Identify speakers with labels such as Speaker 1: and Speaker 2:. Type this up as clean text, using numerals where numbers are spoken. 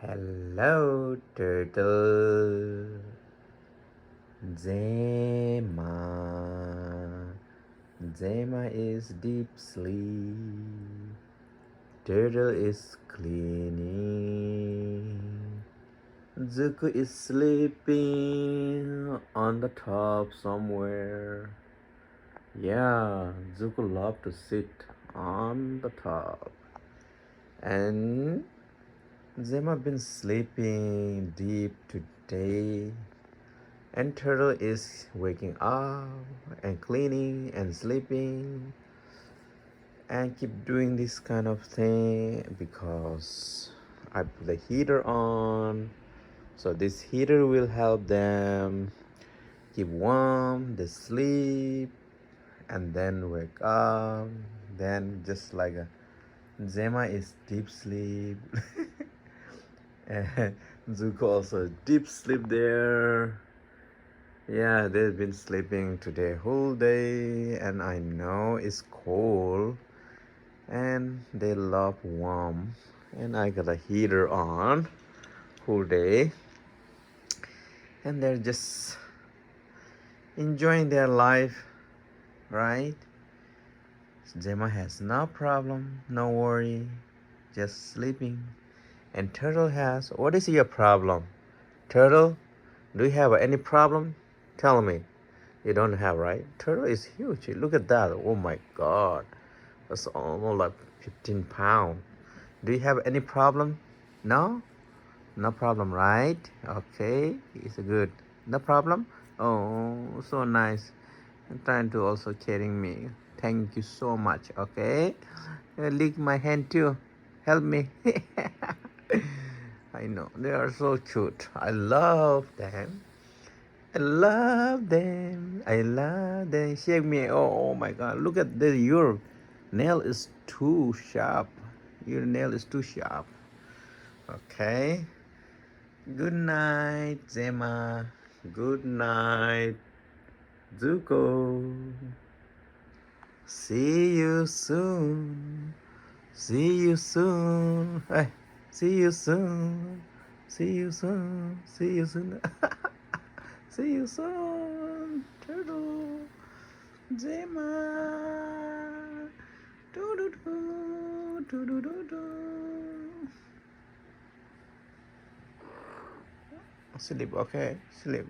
Speaker 1: Hello, turtle. Zema. Zema is deep sleep. Turtle is cleaning. Zuko is sleeping on the top somewhere. Yeah, Zuko love to sit on the top. And Zema been sleeping deep today. And Turtle is waking up and cleaning and sleeping and keep doing this kind of thing because I put the heater on. So this heater will help them keep warm, they sleep, and then wake up. Then just like Zema is deep sleep. And Zuko also deep sleep there. Yeah, they've been sleeping today whole day, and I know it's cold, and they love warm, and I got a heater on whole day, and they're just enjoying their life, right? Gemma has no problem, no worry, just sleeping. And Turtle has, what is your problem? Turtle, do you have any problem? Tell me. You don't have, right? Turtle is huge. Look at that. Oh my God. That's almost like 15 pounds. Do you have any problem? No? No problem, right? Okay. It's good. No problem? Oh, so nice. And trying to also carrying me. Thank you so much. Okay. Lick my hand too. Help me. I know. They are so cute. I love them. I love them. I love them. Shake me. Oh my God. Look at this. Your nail is too sharp. Your nail is too sharp. Okay. Good night, Zema. Good night, Zuko. See you soon. See you soon. Hey, see you soon. See you soon. See you soon. See you soon, Turtle. Zema. Do do do do do do do. Sleep, okay? Sleep.